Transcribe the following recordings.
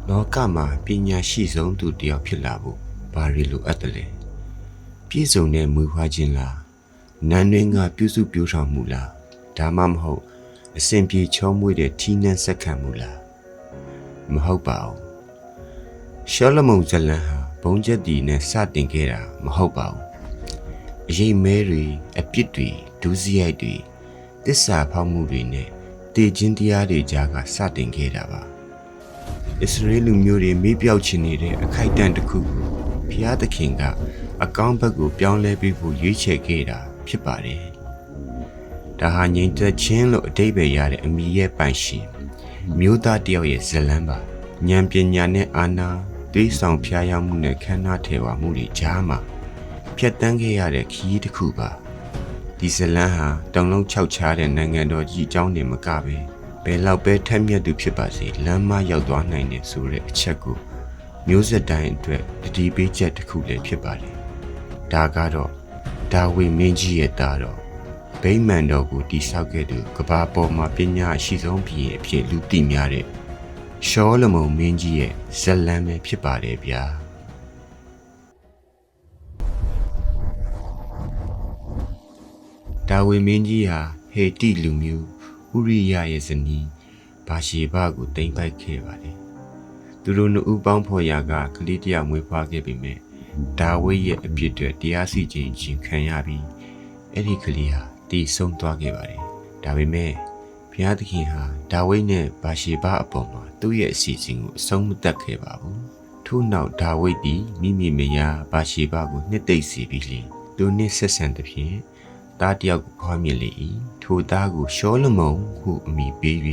လောကမှာပညာရှိဆုံးသူတယောက်ဖြစ်လာဖို့ဘာတွေလိုအပ်တယ်လဲပြည့်စုံတဲ့မွေးဖွားခြင်းလားနန်းတွင်းကပြုစုပြောင်းဆောင်မှုလားဒါမှမဟုတ်အစဉ်ပြေချောမွေ့တဲ့ထီးနှံဆက်ခံမှုလားမဟုတ်ပါဘူးရှောလမုန်ဇလန်ဟာဘုံချက်တီနဲ့စတင်ခဲ့တာမဟုတ်ပါဘူးအရေးမဲတွေအပြစ်တွေဒုစရိုက်တွေတစ္ဆာဖောက်မှုတွေနဲ့တည်ခြင်းတရားတွေကြားကစတင်ခဲ့တာပါအစ္စရေးလူမျိုးတွေမေ့ပြောက်ချင်နေတဲ့အခိုက်အတန့်တစ်ခုကိုဘုရားသခင်ကအကောင်းဘက်ကိုပြောင်းလဲပေးဖို့ရွေးချယ်ခဲ့တာဖြစ်ပါတယ်။ဒါဟာငြိမ်သက်ခြင်းလို့အဓိပ္ပာယ်ရတဲ့အမည်ရဲ့ပိုင်ရှင်မျိုးသားတယောက်ရဲ့ဇလံပါ။ဉာဏ်ပညာနဲ့အာနာသွေးဆောင်ဖျားယောင်းမှုနဲ့ခန္ဓာထေဝါမှုတွေကြားမှာဖြတ်တန်းခဲ့ရတဲ့ခရီးတစ်ခုပါ။ဒီဇလံဟာတုံလုံးခြောက်ခြားတဲ့နိုင်ငံတော်ကြီးအကြောင်းတွေမကပဲဘယ်လောက်ပဲထက်မြက်သူဖြစ်ပါစေလမ်းမရောက်သွားနိုင်တယ်ဆိုတဲ့အချက်ကိုမျိုးဆက်တိုင်းအတွက်တတိပေးချက်တစ်ခုလည်းဖြစ်ပါတယ်။ဒါကတော့ဒါဝိမင်းကြီးရဲ့သားတော်ဗိမာန်တော်ကိုတည်ဆောက်ခဲ့သူကဘာပေါ်မှာပညာအရှိဆုံးဘုရင်အဖြစ်လူသိများတဲ့ရှောလမုန်မင်းကြီးရဲ့ဇလံပဲဖြစ်ပါတယ်ဗျာ။ဒါဝိမင်းကြီးဟာဟေတိလူမျိုးဥရိယရဲ့ဇနီးဘာရှေဘကိုတိမ့်ပိုက်ခဲ့ပါတယ်။သူတို့နှစ်ဦးပေါင်းဖော်ရာကကလေးတယောက်မွေးဖွားခဲ့ပေမဲ့ဒါဝိရဲ့အပြစ်တွေတရားစီရင်ခြင်းခံရပြီးအဲ့ဒီကလေးဟာတည်ဆုံးသွားခဲ့ပါတယ်။ဒါပေမဲ့ဘုရားသခင်ဟာဒါဝိနဲ့ဘာရှေဘအပေါ်မှာသူ့ရဲ့အစီအစဉ်ကိုအဆုံးမသတ်ခဲ့ပါဘူး။ထို့နောက်ဒါဝိသည်မိမိမယားဘာရှေဘကိုနှစ်သိမ့်စေပြီးလျှင်သူနှင့်ဆက်ဆံသဖြင့်သားတယောက်ကိုဖွားမြင်လေ၏ထိုသားကိုရှောလမုန်ဟုအမည်ပေး၍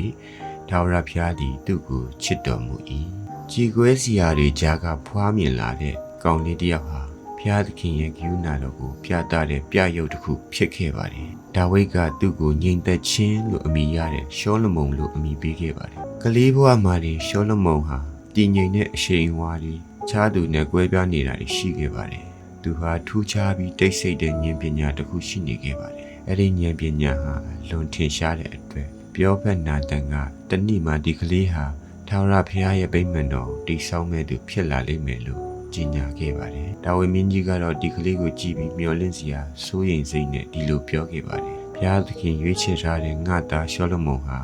ထာဝရဘုရားသည်သူ့ကိုချစ်တော်မူ၏ကြည်ကွဲစရာတွေကြားကဖွားမြင်လာတဲ့ကောင်လေးတယောက်ဟာဘုရားသခင်ရဲ့ကရုဏာတော်ကိုပြသတဲ့ပြရုပ်တစ်ခုဖြစ်ခဲ့ပါတယ်ဒါဝိဒ်ကသူ့ကိုငြိမ်သက်ခြင်းလို့အမည်ရတဲ့ရှောလမုန်လို့အမည်ပေးခဲ့ပါတယ်ကလေးဘဝမှာရှောလမုန်ဟာတည်ငြိမ်တဲ့အရှိန်အဝါတွေခြားသူနဲ့ကွဲပြားနေတာရှိခဲ့ပါတယ်သူဟာထူးခြားပြီးတိတ်ဆိတ်တဲ့ဉာဏ်ပညာတစ်ခုရှိနေခဲ့ပါတယ်။အဲ့ဒီဉာဏ်ပညာဟာလွန်ထင်ရှားတဲ့အတွက်ပြောဖက်နာတန်ကတဏိမာဒီကလေးဟာထာဝရဘုရားရဲ့ဗိမာန်တော်တည်ဆောက်မဲ့သူဖြစ်လာလိမ့်မယ်လို့ကြီးညာခဲ့ပါတယ်။ဒါဝိမင်းကြီးကတော့ဒီကလေးကိုကြည့်ပြီးမျှော်လင့်စရာစိုးရိမ်စိတ်နဲ့ဒီလိုပြောခဲ့ပါတယ်။ဘုရားသခင်ရွေးချယ်ထားတဲ့ငါသားရှောလမုန်ဟာ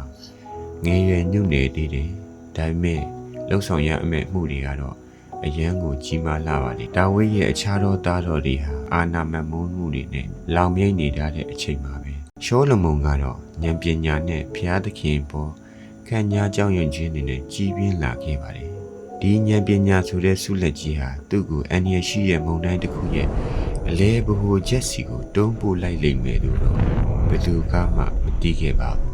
ငယ်ရွယ်ညွတ်နေသေးတယ်။ဒါပေမဲ့လှုပ်ဆောင်ရအမဲ့မှုတွေကတော့အယံကိုကြီးမားလာပါလေဒါဝိရဲ့အခြားသောသားတော်တွေဟာအာနာမမုန်းမှုတွေနဲ့လောင်မြိတ်နေတဲ့အချိန်မှာပဲရှောလမုန်ကတော့ဉာဏ်ပညာနဲ့ဘုရားသခင်ပေါ်ခံညာကြောင်းယဉ်ခြင်းတွေနဲ့ကြီးပြင်းလာခဲ့ပါတယ်ဒီဉာဏ်ပညာဆိုတဲ့ဆုလက်ကြီးဟာသူ့ကိုအန္တရာယ်ရှိတဲ့မုန်တိုင်းတစ်ခုရဲ့အလဲဘဟုချက်စီကိုတွန်းပို့လိုက်လိမ့်မယ်လို့တော့ဘယ်သူကမှမသိခဲ့ပါဘူး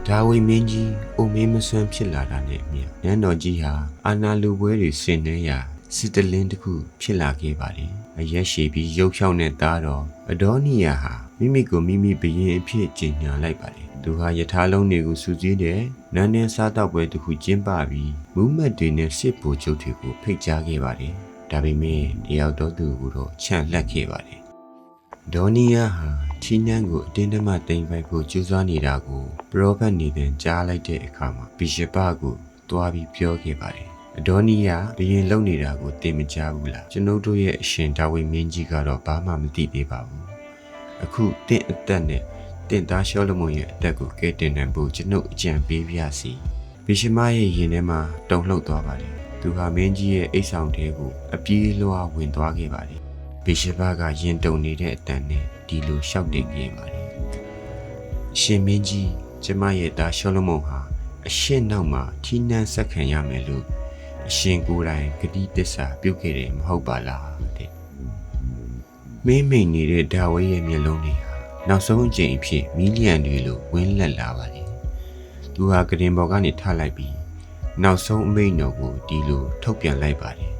ဒါဝိမင်းကြီးအိုမင်းမဆွမ်းဖြစ်လာတာနဲ့အမျှနန်းတော်ကြီးဟာအာနာလူပွဲတွေဆင်နွှဲရာစစ်တလင်းတစ်ခုဖြစ်လာခဲ့ပါတယ်အရက်ရှည်ပြီးရုပ်ဖြောင်းတဲ့သားတော်အဒေါနီယာဟာမိမိကိုမိမိဘရင်အဖြစ်ကြီးညာလိုက်ပါတယ်သူဟာယထာလုံးတွေကိုစူးစီးတဲ့နန်းနှင်းစားတော့ပွဲတစ်ခုကျင်းပပြီးမူးမတ်တွေနဲ့စစ်ဗိုလ်ချုပ်တွေကိုဖိတ်ကြားခဲ့ပါတယ်ဒါပေမဲ့တယောက်တော့သူကိုတော့ချန့်လှက်ခဲ့ပါတယ်ဒေါနီယာဟာချီနန်းကိုအတင်းတမတိမ်ပိုက်ဖို့ကြိုးစားနေတာကိုပရောဖက်နေတဲ့ကြားလိုက်တဲ့အခါမှာဘီရှပကိုတွားပြီးပြောခဲ့ပါတယ်အဒေါနီယာဘရင်လုံနေတာကိုသိမကြဘူးလားကျွန်ုပ်တို့ရဲ့အရှင်ဒါဝိမင်းကြီးကတော့ဘာမှမသိသေးပါဘူးအခုတင့်အသက်နဲ့တင့်သားရှောလမုန်ရဲ့အသက်ကိုကဲတင်နိုင်ဖို့ကျွန်ုပ်အကြံပေးပြစီဘီရှမရဲ့ရင်ထဲမှာတုန်လှုပ်သွားပါတယ်သူဟာမင်းကြီးရဲ့အိတ်ဆောင်ထဲကိုအပြေးလွှားဝင်သွားခဲ့ပါတယ်ဘီရှပကရင်တုန်နေတဲ့အတန်နဲ့ဒီလိုရှောက်တင်ခဲ့ပါတယ်ရှင်မင်းကြီးကျမရဲ့သားရှောလမုန်ဟာအရှင်နောက်မှာထီးနှံဆက်ခံရမယ်လို့အရှင်ကိုယ်တိုင်ဂတိတစ္ဆာပြုခဲ့တယ်မဟုတ်ပါလားတဲ့မင်းမိန်နေတဲ့ဒါဝိရဲ့မျက်လုံးတွေဟာနောက်ဆုံးအကြိမ်အဖြစ်မီလီယံတွေလိုဝင်းလက်လာပါတယ်သူဟာကရင်ပေါ်ကနေထလိုက်ပြီးနောက်ဆုံးအမိန့်တော်ကိုဒီလိုထုတ်ပြန်လိုက်ပါတယ်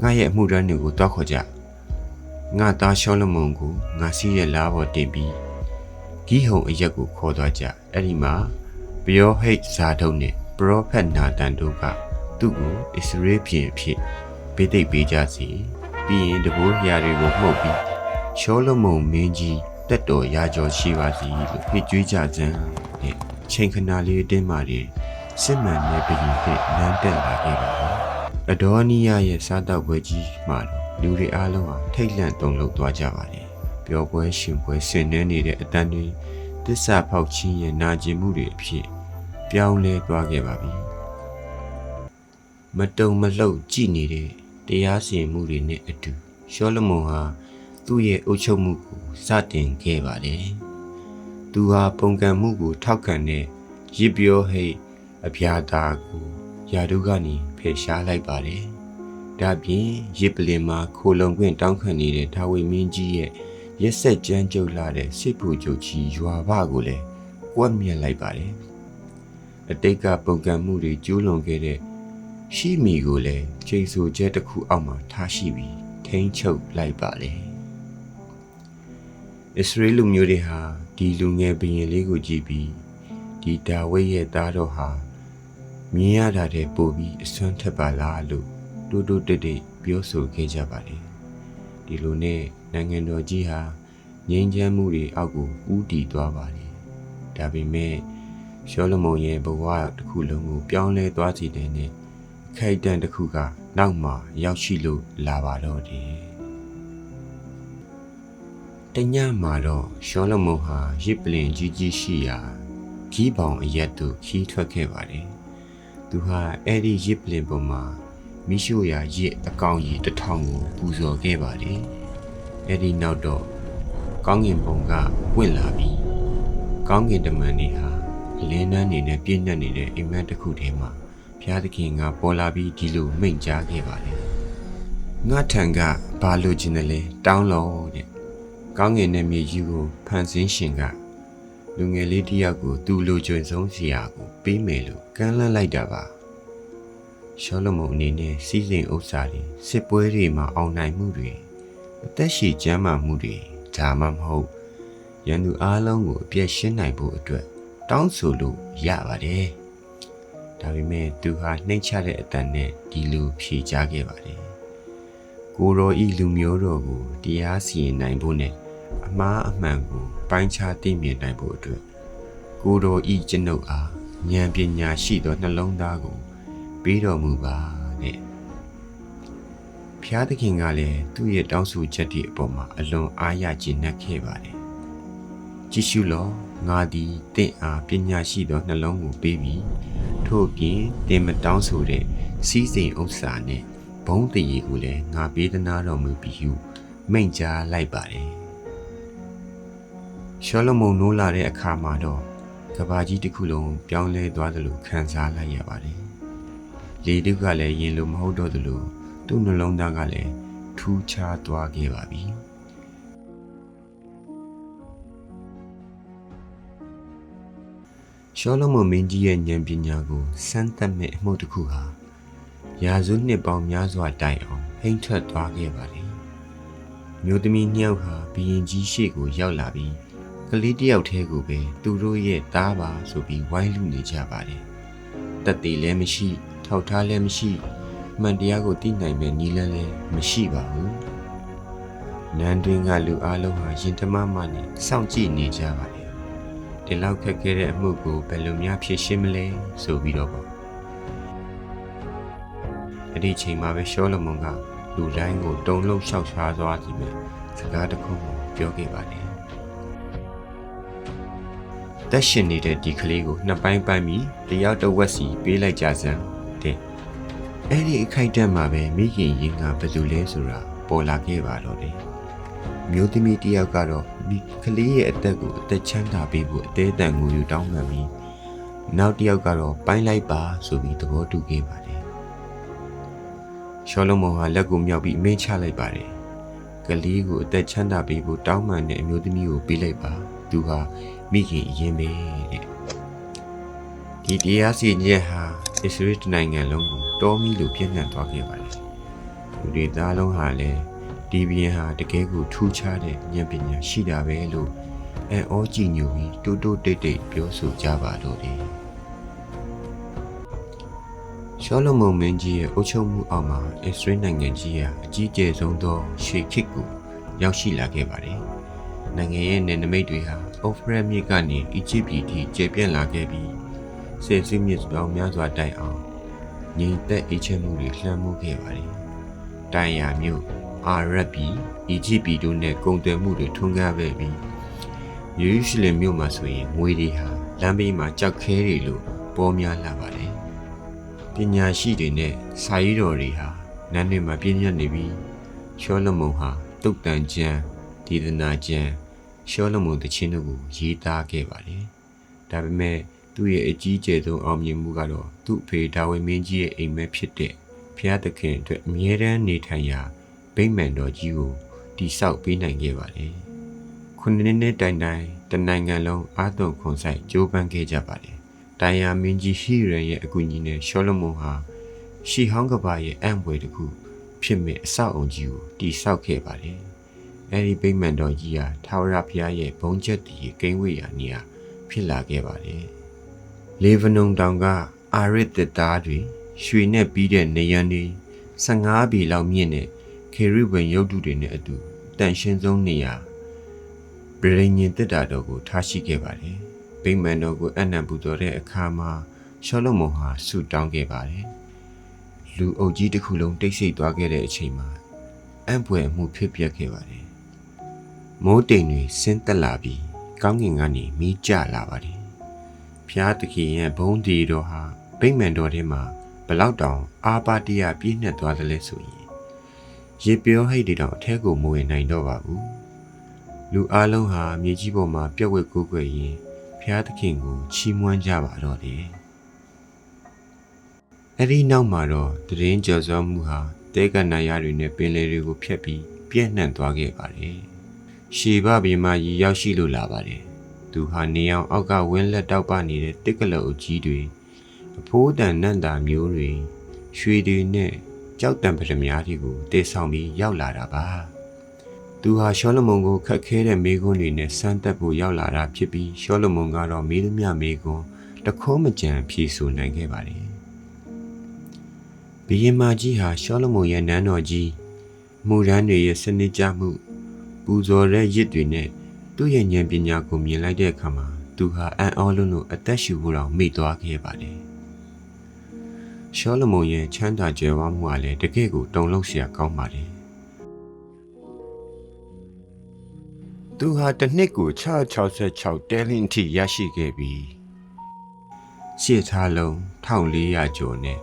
ငါရဲ့အမှုရန်တွေကိုတောက်ခေါ်ကြငါသားရှောလမုန်ကိုငါစီးရဲ့လားပေါ်တင်ပြီးဂီဟုံအရက်ကိုခေါ်သွားကြအဲ့ဒီမှာပယောဟိတ်ဇာဒုတ်နဲ့ပရောဖက်နာတန်တို့ကသူ့ကိုအစ္စရေးပြည်အဖြစ်ပေးသိပ်ပေးကြစီပြီးရင်တဘိုးရာတွေကိုမှုတ်ပြီးရှောလမုန်မင်းကြီးတက်တော်ရာကျော်ရှိပါစီလို့ဖိတ်ကြွေးကြစမ်းတဲ့ချိန်ခဏလေးတင်းမာတဲ့ စစ်မှန်တဲ့ဘုရင်ဖြစ်နန်းတက်လာခဲ့ပါတယ်အဒေါနီးယားရဲ့စားတောက်ပွဲကြီးမှာလူတွေအားလုံးဟာထိတ်လန့်တုန်လှုပ်သွားကြပါတယ်ပျော်ပွဲရှင်ပွဲဆင်နွှဲနေတဲ့အတန်တွေတစ္ဆာဖောက်ခြင်းရဲ့နာကျင်မှုတွေအဖြစ်ပြောင်းလဲသွားခဲ့ပါပြီမတုံမလှုပ်ကြည်နေတဲ့တရားစီရင်မှုတွေနဲ့အတူရှောလမုန်ဟာသူ့ရဲ့အုပ်ချုပ်မှုကိုစတင်ခဲ့ပါတယ်သူဟာပုံကံမှုကိုထောက်ခံတဲ့ရစ်ပြောဟိတ်အပြာတာကိုယာဒုကနေဖယ်ရှားလိုက်ပါတယ်ဒါပြင်ရစ်ပလင်မှာခိုလုံခွင့်တောင်းခံနေတဲ့ဒါဝိမင်းကြီးရဲ့ရက်ဆက်ကြမ်းကြုတ်လာတဲ့စစ်ဗိုလ်ချုပ်ကြီးရွာဘကိုလည်းကွက်မြက်လိုက်ပါတယ်အတိတ်ကပုံကံမှုတွေကျူးလွန်ခဲ့တဲ့ရှိမီကိုလည်းချိန်ဆချက်တစ်ခုအောက်မှာထားရှိပြီးထိန်းချုပ်လိုက်ပါတယ်အစ္စရေးလူမျိုးတွေဟာဒီလူငယ်ဘုရင်လေးကိုကြည့်ပြီးဒီဒါဝိဒ်ရဲ့သားတော်ဟာမြင်ရတာတဲ့ပို့ပြီးအစွမ်းထက်ပါလားလို့တိုးတိုးတိတ်တိတ်ပြောဆိုခဲ့ကြပါတယ်ဒီလိုနဲ့နိုင်ငံတော်ကြီးဟာငြိမ်းချမ်းမှုတွေအောက်ကိုဦးတည်သွားပါတယ်ဒါပေမဲ့ရှောလမုန်ရဲ့ဘဝတစ်ခုလုံးကိုပြောင်းလဲသွားစေတဲ့နဲ့ခိုက်တန့်တစ်ခုကနောက်မှရောက်ရှိလို့လာပါတော့တယ်တညမှာတော့ရှောလမုန်ဟာရစ်ပလင်ကြီးကြီးရှိရာခီးပေါင်အရက်သို့ခီးထွက်ခဲ့ပါတယ်သူဟာအဲ့ဒီရစ်ပလင်ပေါ်မှာမိရှို့ရာရစ်အကောင်ကြီး1000ကိုပူဇော်ခဲ့ပါတယ်အဲ့ဒီနောက်တော့ကောင်းကင်ဘုံကပွင့်လာပြီးကောင်းကင်တမန်တွေဟာအလင်းနှန်းနေနဲ့ပြည့်ညတ်နေတဲ့အိမ်မက်တစ်ခုထဲမှာဘုရားသခင်ကပေါ်လာပြီးဒီလိုမိန့်ကြားခဲ့ပါတယ်ငါထံကဘာလို့ခြင်းလဲတောင်းလို့တဲ့ကောင်းကင်နဲ့မြေကြီးကိုဖန်ဆင်းရှင်ကလူငယ်လေးတစ်ယောက်ကိုသူ့လိုချင်ဆုံးစီရာကိုပေးမယ်လို့ကမ်းလှမ်းလိုက်တာပါရှောလမုန်အနေနဲ့စီးစိမ်ဥစ္စာတွေစစ်ပွဲတွေမှာအောင်နိုင်မှုတွေအသက်ရှည်ကျန်းမာမှုတွေဒါမှမဟုတ်ရန်သူအားလုံးကိုအပြည့်ရှင်းနိုင်ဖို့အတွက်တောင်းဆိုလို့ရပါတယ်ဒါပေမဲ့သူဟာနှိမ့်ချတဲ့အတန်နဲ့ဒီလိုဖြေကြားခဲ့ပါတယ်ကိုရောဤလူမျိုးတော်ကိုတရားစီရင်နိုင်ဖို့နဲ့အမှားအမှန်ကိုပိုင်းခြားသိမြင်နိုင်ဖို့အတွက်ကိုတော်ဤကျွန်ုပ်အားဉာဏ်ပညာရှိသောနှလုံးသားကိုပေးတော်မူပါတဲ့ဖျားသခင်ကလည်းသူ့ရဲ့တောင်းဆိုချက်တွေအပေါ်မှာအလွန်အားရကျေနပ်ခဲ့ပါတယ်ကြည့်ရှုလောငါသည်တင့်အားပညာရှိသောနှလုံးကိုပေးပြီးထို့ပြင်တင်မတောင်းဆိုတဲ့စီးစိမ်ဥစ္စာနဲ့ဘုံတည်ကိုလည်းငါပေးသနာတော်မူပြီးဟုမိန့်ကြားလိုက်ပါတယ်ရှောလမုန်နိုးလာတဲ့အခါမှာတော့ကဘာကြီးတစ်ခုလုံးပြောင်းလဲသွားသလိုခံစားလိုက်ရပါတယ်လေတုကလည်းရင်လိုမဟုတ်တော့သလိုသူ့နှလုံးသားကလည်းထူးခြားသွားခဲ့ပါပြီရှောလမုန်မင်းကြီးရဲ့ဉာဏ်ပညာကိုစမ်းသပ်မဲ့အမှုတစ်ခုဟာရာစုနှစ်ပေါင်းများစွာတိုင်အောင်ဟိမ့်ထွက်သွားခဲ့ပါတယ်မျိုးသမီး2ယောက်ဟာဘုရင်ကြီးရှေ့ကိုရောက်လာပြီးကလေးတစ်ယောက်တည်းကိုပဲသူတို့ရဲ့သားပါဆိုပြီးဝိုင်းလူနေကြပါတယ်တက်သေးလည်းမရှိထောက်ထားလည်းမရှိမှန်တရားကိုသိနိုင်မဲ့နည်းလမ်းလည်းမရှိပါဘူးနန်းတွင်ကလူအလုံးဟာရင်တမမနဲ့စောင့်ကြည့်နေကြပါတယ်ဒီလောက်ခက်ခဲတဲ့အမှုကိုဘယ်လိုများဖြေရှင်းမလဲဆိုပြီးတော့ပေါ့အဲ့ဒီချိန်မှာပဲရှောလမုန်ကလူတိုင်းကိုတုံလုံးလျှောက်ချသွားစီမဲ့စကားတစ်ခုကိုပြောခဲ့ပါတယ်တက်ရှင်နေတဲ့ဒီကလေးကိုနှစ်ပိုင်းပိုင်းပြီးတယောက်တစ်ဝက်စီပေးလိုက်ကြစမ်းတဲ့အဲ့ဒီအခိုက်အတန့်မှာပဲမိခင်ရင်ကဘယ်သူလဲဆိုတာပေါ်လာခဲ့ပါတော့တယ်မျိုးသမီးတယောက်ကတော့မိကလေးရဲ့အသက်ကိုအသက်ချမ်းသာပေးဖို့အသေးအံငိုယူတောင်းပန်ပြီးနောက်တစ်ယောက်ကတော့ပိုင်းလိုက်ပါဆိုပြီးသဘောတူခဲ့ပါတယ်ရှောလမုန်ဟာလက်ကိုမြောက်ပြီးအမိန့်ချလိုက်ပါတယ်ကလေးကိုအသက်ချမ်းသာပေးဖို့တောင်းပန်တဲ့အမျိုးသမီးကိုပေးလိုက်ပါသူဟာမိခင်အရင်ပဲတဲ့ဒီတရားစီရင်ချက်ဟာအစ္စရေးနိုင်ငံလုံးကိုတောမီလိုပြန့်နှံ့သွားခဲ့ပါတယ်လူတွေသားလုံးဟာလည်းဒီဘီယံဟာတကယ်ကိုထူးခြားတဲ့ဉာဏ်ပညာရှိတာပဲလို့အောကြည်ညိုပြီးတိုးတိုးတိတ်တိတ်ပြောဆိုကြပါတော့တယ်ရှောလမုန်မင်းကြီးရဲ့အုပ်ချုပ်မှုအောက်မှာအစ္စရေးနိုင်ငံကြီးဟာအကြီးကျယ်ဆုံးသောရှေခေတ်ကိုရောက်ရှိလာခဲ့ပါတယ်နိုင်ငံရဲ့နယ်နိမိတ်တွေဟာအော်ဖရက်မြစ်ကနေအီဂျစ်ပြည်ထိကျယ်ပြန့်လာခဲ့ပြီး ဆယ်စုနှစ်ပေါင်းများစွာတိုင်အောင်ငြိမ်သက်အေးချမ်းမှုတွေလှမ်းမိုးခဲ့ပါတယ်။တိုင်ယာမြို့အာရပ်ပြည်အီဂျစ်ပြည်တို့နဲ့ကုန်သွယ်မှုတွေထွန်းကားခဲ့ပြီးယေရုရှလင်မြို့မှာဆိုရင်ငွေတွေဟာလမ်းဘေးမှာကြောက်ခဲတွေလိုပေါ်များလာပါတယ်။ပညာရှိတွေနဲ့စာရေးတော်တွေဟာနန်းတွေမှာပြည့်ညတ်နေပြီးရှောလမုန်ဟာတုတ်တန်ကျမ်းဒေသနာကျမ်းရှောလမုန်တခြင်းတို့ကိုရေးသားခဲ့ပါတယ်။ဒါပေမဲ့သူ့ရဲ့အကြီးကျယ်ဆုံးအောင်မြင်မှုကတော့သူ့အဖေဒါဝိမင်းကြီးရဲ့အိမ်မက်ဖြစ်တဲ့ဘုရားသခင်အတွက်အမြဲတမ်းနေထိုင်ရာဗိမာန်တော်ကြီးကိုတည်ဆောက်ပေးနိုင်ခဲ့ပါတယ်။ခုနှစ်နှစ်တိုင်တိုင်တနိုင်ငံလုံးအားသွန်ခွန်ဆိုင်ကြိုးပမ်းခဲ့ကြပါတယ်။တိုင်ယာမင်းကြီးဟိရန်ရဲ့အကူအညီနဲ့ရှောလမုန်ဟာရှီဟောင်းကဘာရဲ့အံ့ဖွယ်တစ်ခုဖြစ်မဲ့အဆောက်အုံကြီးကိုတည်ဆောက်ခဲ့ပါတယ်။အဲဒီဗိမာန်တော်ကြီးဟာထာဝရဘုရားရဲ့ဘုန်းချက်တည်ကိန်းဝေရာနေရာဖြစ်လာခဲ့ပါတယ်။လေဗနုန်တောင်ကအာရစ်တစ်သားတွေရွှေနဲ့ပြီးတဲ့နေရန်တွေ15ပြည်လောက်မြင့်တဲ့ခေရုဗိမ်ရုပ်တုတွေနဲ့အတူတန်ရှင်းဆုံးနေရာဗြိဉ္ဉ်တစ်တာတော်ကိုထားရှိခဲ့ပါတယ်။ဗိမာန်တော်ကိုအနံ့ပူဇော်တဲ့အခါမှာရှောလမုန်ဟာဆုတောင်းခဲ့ပါတယ်။လူအုပ်ကြီးတစ်ခုလုံးတိတ်ဆိတ်သွားခဲ့တဲ့အချိန်မှာအံ့ဖွယ်မှုဖြစ်ပျက်ခဲ့ပါတယ်။မိုးတိမ်တွေဆင်းသက်လာပြီးကောင်းကင်ကနေမီးကျလာပါတယ်။ဖျားသခင်ရဲ့ဘုန်းဒီတော်ဟာဗိမာန်တော်ထဲမှာဘလောက်တောင်အာပါတိယပြည့်နှက်သွားသလဲဆိုရင်ရေပြောဟိတ်တွေတောင်အထက်ကိုမဝင်နိုင်တော့ပါဘူး။လူအလုံးဟာမြေကြီးပေါ်မှာပြက်ဝက်ကိုးကွယ်ရင်းဖျားသခင်ကိုချီးမွမ်းကြပါတော့တယ်။အဲဒီနောက်မှာတော့တရင်ကြော်စောမှုဟာတဲကနာရတွေနဲ့ပင်လယ်တွေကိုဖျက်ပြီးပြည့်နှံ့သွားခဲ့ပါတယ်။ရှေဘဘီမှာရေရောက်ရှိလို့လာပါတယ်။သူဟာနေအောင်အောက်ကဝင်းလက်တောက်ပနေတဲ့တစ်ကလအုပ်ကြီးတွေအဖိုးတန်နန့်တာမျိုးတွေရွှေတွေနဲ့ကြောက်တံပရမများတွေကိုတည်ဆောင်ပြီးရောက်လာတာပါသူဟာရှောလမုန်ကိုခက်ခဲတဲ့မေးခွန်းတွေနဲ့စမ်းသပ်ဖို့ရောက်လာတာဖြစ်ပြီးရှောလမုန်ကတော့မေးသမျှမေးခွန်းတခေါမကြံဖြေဆိုနိုင်ခဲ့ပါတယ်ဘုရင်မကြီးဟာရှောလမုန်ရဲ့နန်းတော်ကြီးမူရန်တွေရဲ့စနစ်ကျမှုပူဇော်တဲ့ရစ်တွေနဲ့သူ့ရဲ့ဉာဏ်ပညာကိုမြင်လိုက်တဲ့အခါမှာသူဟာအံ့ဩလွန်းလို့အသက်ရှူဖို့တောင်မေ့သွားခဲ့ပါတယ်ရှောလမုန်ရဲ့ချမ်းသာကြွယ်ဝမှုကလည်းတကယ့်ကိုတုန်လှုပ်စရာကောင်းပါတယ်သူဟာတစ်နှစ်ကို666တဲလင်းထိရရှိခဲ့ပြီးရှေ့ထားလုံး1400ကျော်နဲ့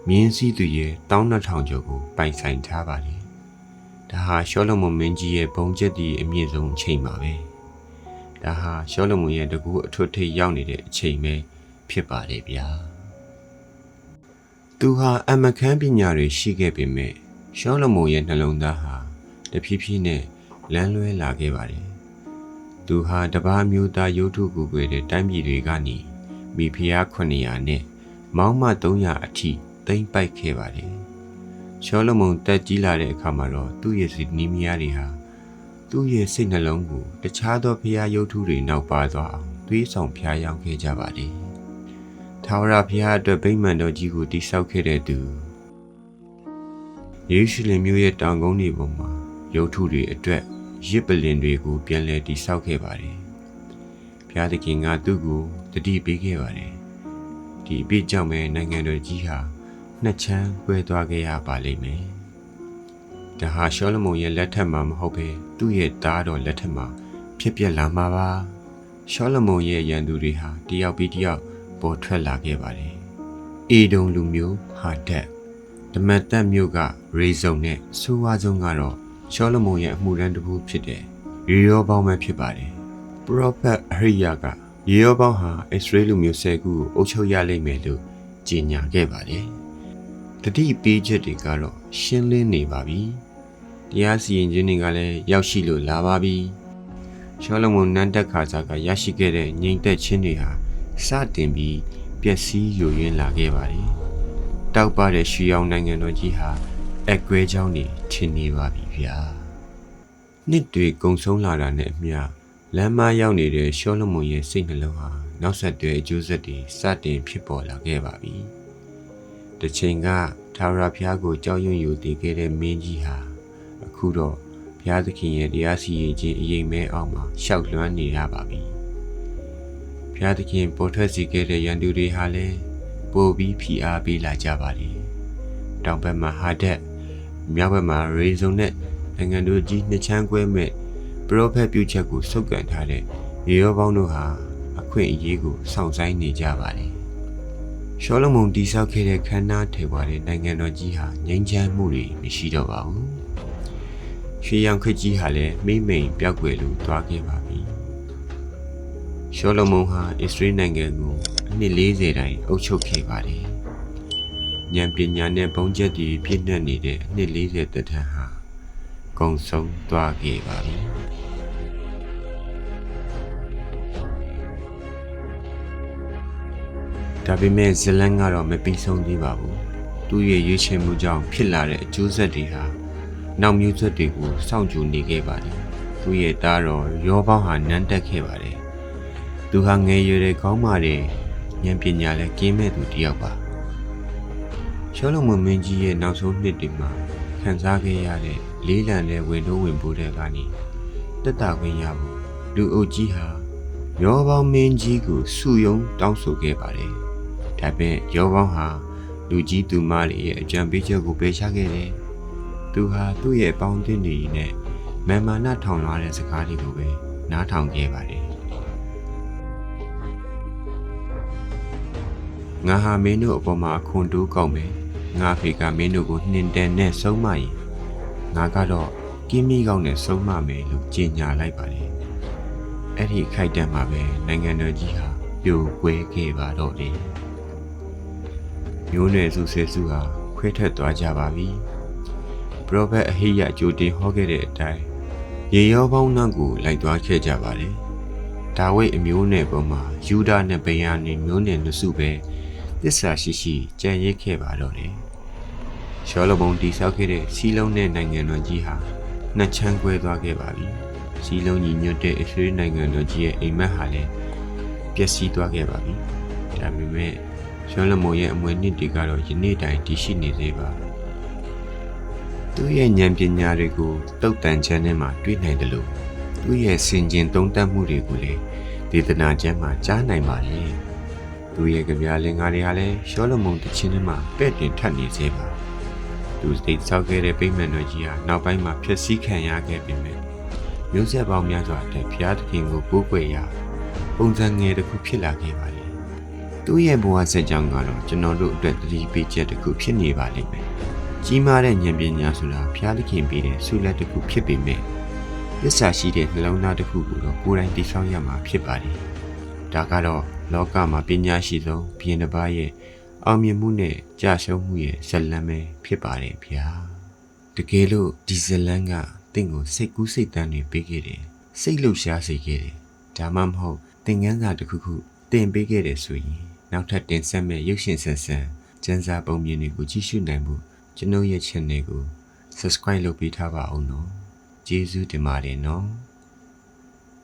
မြင်းစည်းသူရဲ့12000ကျော်ကိုပိုင်ဆိုင်ထားပါတယ်ဒါဟာရှောလမုန်မင်းကြီးရဲ့ဘုံကျက်တီအမြင့်ဆုံးအချိန်ပါပဲဒါဟာရှောလမုန်ရဲ့တကူအထွတ်ထိပ်ရောက်နေတဲ့အချိန်ပဲဖြစ်ပါတယ်ဗျာသူဟာအမခန်းပညာတွေရှိခဲ့ပေမဲ့ရှောလမုန်ရဲ့နှလုံးသားဟာတဖြည်းဖြည်းနဲ့လမ်းလွဲလာခဲ့ပါတယ်သူဟာတပါးမျိုးသားရုပ်ထုကိုယ်ွယ်တဲ့တိုင်းပြည်တွေကနေမိဖုရား900နဲ့မောင်းမ300အထိသိမ်းပိုက်ခဲ့ပါတယ်ရှောလမုန်တက်ကြီးလာတဲ့အခါမှာတော့သူ့ရဲ့စီနီးမယားတွေဟာသူ့ရဲ့စိတ်နှလုံးကိုတခြားသောဖျားရုပ်ထုတွေနောက်ပါသွားအောင်သွေးဆောင်ဖျားယောင်းခဲ့ကြပါတယ်။ထာဝရဘုရားအတွက်ဗိမာန်တော်ကြီးကိုတည်ဆောက်ခဲ့တဲ့သူယေရှုလင်မြို့ရဲ့တောင်ကုန်းတွေပေါ်မှာရုပ်ထုတွေအတွက်ရစ်ပလင်တွေကိုပြန်လည်တည်ဆောက်ခဲ့ပါတယ်။ဘုရားသခင်ကသူ့ကိုတတိပေးခဲ့ပါတယ်။ဒီအပြစ်ကြောင့်ပဲနိုင်ငံတော်ကြီးဟာနှစ်ချမ်းကွဲသွားခဲ့ရပါလိမ့်မယ်။ဒါဟာရှောလမုန်ရဲ့လက်ထက်မှာမဟုတ်ဘဲသူ့ရဲ့သားတော်လက်ထက်မှာဖြစ်ပျက်လာမှာပါ။ရှောလမုန်ရဲ့ရန်သူတွေဟာတယောက်ပြီးတယောက်ပေါ်ထွက်လာခဲ့ပါတယ်။အေဒုံလူမျိုးဟာဒက်ဓမ္မတက်မြို့ကရေဇုံနဲ့ဆိုးဝါးဆုံးကတော့ရှောလမုန်ရဲ့အမှုရန်တစ်ခုဖြစ်တဲ့ရေရောပေါင်းပဲဖြစ်ပါတယ်။ပရောဖက်အဟိယကရေရောပေါင်းဟာဣသရေလလူမျိုး10ခုကိုအုပ်ချုပ်ရလိမ့်မယ်လို့ကြေညာခဲ့ပါတယ်။တတိပေးချက်တွေကတော့ရှင်းလင်းနေပါပြီ။တရားစီရင်ခြင်းတွေကလည်းရောက်ရှိလို့လာပါပြီ။ရှောလမုန်နန်းတက်ခါစားကရရှိခဲ့တဲ့ငြိမ်သက်ခြင်းတွေဟာစတင်ပြီးပျက်စီးယိုယွင်းလာခဲ့ပါတယ်။တောက်ပတဲ့ရွှေရောင်နိုင်ငံတော်ကြီးဟာအကွဲချောင်းတွေထင်နေပါပြီဗျာ။နှစ်တွေကုန်ဆုံးလာတာနဲ့အမျှလမ်းမရောက်နေတဲ့ရှောလမုန်ရဲ့စိတ်နှလုံးဟာနောက်ဆက်တွဲအကျိုးဆက်တွေစတင်ဖြစ်ပေါ်လာခဲ့ပါပြီ။တစ်ချိန်ကထာဝရဘုရားကိုကြောက်ရွံ့ယူတည်ခဲ့တဲ့မင်းကြီးဟာအခုတော့ဘုရားသခင်ရဲ့တရားစီရင်ခြင်းအရေးမဲအောင်မှာရှောက်လွှမ်းနေရပါပြီ။ ဘု ဖျားသခင်ပေါ်ထွက်စေခဲ့တဲ့ရန်သူတွေဟာလည်းပိုပြီးဖိအားပေးလာကြပါလေတောင်ဘက်မှာဟာဒက်မြောက်ဘက်မှာရေဇုံနဲ့နိုင်ငံတို့ကြီးနှစ်ချမ်းကွဲမဲ့ပရောဖက်ပြုချက်ကိုစုပ်ကန်ထားတဲ့ရေရောပေါင်းတို့ဟာအခွင့်အရေးကိုစောင့်ဆိုင်နေကြပါလေရှောလမုန်တိဆောက်ခဲ့တဲ့ခမ်းနားထေပွားတဲ့နိုင်ငံတော်ကြီးဟာငြိမ်းချမ်းမှုတွေမရှိတော့ပါဘူးရွှေရောင်ခက်ကြီးဟာလည်းမိမ့်မိန်ပြောက်ွယ်လို့သွားခဲ့ပါပြီရှောလမုန်ဟာအစ္စရေးနိုင်ငံကိုအနှစ်40တိုင်အုပ်ချုပ်ခဲ့ပါတယ်ဉာဏ်ပညာနဲ့ဘုံချက်တွေပြည့်နှက်နေတဲ့အနှစ်40သက်တမ်းဟာကုန်ဆုံးသွားခဲ့ပါပြီဒါပေမဲ့ဇလန်ကတော့မပြီးဆုံးသေးပါဘူးသူ့ရဲ့ရွေးချယ်မှုကြောင့်ဖြစ်လာတဲ့အကျိုးဆက်တွေဟာနောက်မျိုးဆက်တွေကိုစောင့်ကြိုနေခဲ့ပါတယ်သူ့ရဲ့သားတော်ယောဘောင်းဟာနန်းတက်ခဲ့ပါတယ်သူဟာငယ်ရွယ်တဲ့ခေါင်းမာတဲ့ဉာဏ်ပညာလည်းကင်းမဲ့သူတစ်ယောက်ပါရှောလမုန်မင်းကြီးရဲ့နောက်ဆုံးနှစ်တွေမှာခံစားခဲ့ရတဲ့လေးလံတဲ့ဝင်တိုးဝင်ပိုးတဲ့ကနေတက်တာခွင့်ရဖို့လူအုပ်ကြီးဟာယောဘောင်းမင်းကြီးကိုစုယုံတောင်းဆိုခဲ့ပါတယ်ဒါပေမဲ့ယောဘောင်းဟာလူကြီးသူမတွေရဲ့အကြံပေးချက်ကိုပယ်ချခဲ့တယ်သူဟာသူ့ရဲ့ပေါင်းတင်နေနဲ့မာနထောင်လာတဲ့စကားတွေကိုပဲနားထောင်ခဲ့ပါတယ်ငါဟာမင်းတို့အပေါ်မှာခွန်တိုးကောက်မယ်ငါဖေကမင်းတို့ကိုနှင်တန်နဲ့ဆုံးမရင်ငါကတော့ကင်းမီကောက်နဲ့ဆုံးမမယ်လို့ကြေညာလိုက်ပါတယ်အဲ့ဒီခိုက်တံမှာပဲနိုင်ငံတော်ကြီးဟာပြိုကွဲခဲ့ပါတော့တယ်မျိုးနွယ်စုဆဲစုဟာခွဲထွက်သွားကြပါပြီပရောဖက်အဟိယကြိုတင်ဟောခဲ့တဲ့အတိုင်းရေရောပေါင်းနောက်ကိုလိုက်သွားခဲ့ကြပါတယ်ဒါဝိဒ်အမျိုးနယ်ပေါ်မှာယူဒနဲ့ဗေယနိမျိုးနယ်လူစုပဲသစ္စာရှိကြံ့ရစ်ခဲ့ပါတော့တယ်ရှောလမုန်တိဆောက်ခဲ့တဲ့စီလုံးနဲ့နိုင်ငံတော်ကြီးဟာနှစ်ချမ်းကွဲသွားခဲ့ပါပြီစီလုံးညီညွတ်တဲ့အစ္စရေးနိုင်ငံတော်ကြီးရဲ့အိမ်မက်ဟာလည်းပျက်စီးသွားခဲ့ပါပြီဒါပေမဲ့ရှောလမုန်ရဲ့အမွေနှစ်တွေကတော့ယနေ့တိုင်တည်ရှိနေသေးပါသူ့ရဲ့ဉာဏ်ပညာတွေကိုတုတ်တန်ချမ်းထဲမှာတွေ့နိုင်တယ်လို့သူ့ရဲ့စင်ကြင်သုံးသပ်မှုတွေကိုလည်းဒေသနာကျမ်းမှာကြားနိုင်ပါလေသူရဲ့ကြပြလင်္ကာတွေဟာလည်းရှောလမုန်တခြင်းထဲမှာပဲ့တင်ထပ်နေသေးပါသူစိတ်ဆောက်ခဲ့တဲ့ဗိမာန်တော်ကြီးဟာနောက်ပိုင်းမှာဖျက်ဆီးခံရခဲ့ပေမဲ့မျိုးဆက်ပေါင်းများစွာတဲ့ဘုရားသခင်ကိုကိုးကွယ်ရာပုံစံငယ်တစ်ခုဖြစ်လာခဲ့ပါလေသူ့ရဲ့ဘဝဆက်ကြောင်းကတော့ကျွန်တော်တို့အတွက်တတိပေးချက်တစ်ခုဖြစ်နေပါလိမ့်မယ်ကြီးမားတဲ့ဉာဏ်ပညာဆိုတာဘုရားသခင်ပေးတဲ့ဆုလက်တစ်ခုဖြစ်ပေမဲ့သစ္စာရှိတဲ့နှလုံးသားတစ်ခုကိုတော့ကိုယ်တိုင်တည်ဆောက်ရမှာဖြစ်ပါတယ်ဒါကတော့လောကမှာပညာရှိဆုံးဘုရင်တစ်ပါးရဲ့အောင်မြင်မှုနဲ့ကြာရှုံးမှုရဲ့ဇလံပဲဖြစ်ပါတယ်ဗျာတကယ်လို့ဒီဇလံကတင့်ကိုစိတ်ကူးစိတ်တမ်းတွေပေးခဲ့တယ်စိတ်လှုပ်ရှားစေခဲ့တယ်ဒါမှမဟုတ်သင်ခန်းစာတစ်ခုခုတင်ပေးခဲ့တယ်ဆိုရင်နောက်ထပ်တင်ဆက်မဲ့ရုပ်ရှင်ဆန်ဆန်ကျန်းစာပုံမြင်တွေကိုကြည့်ရှုနိုင်ဖို့ကျွန်တော်ရဲ့ channel ကို subscribe လုပ်ပေးထားပါဦးနော်ကျေးဇူးတင်ပါတယ်နော်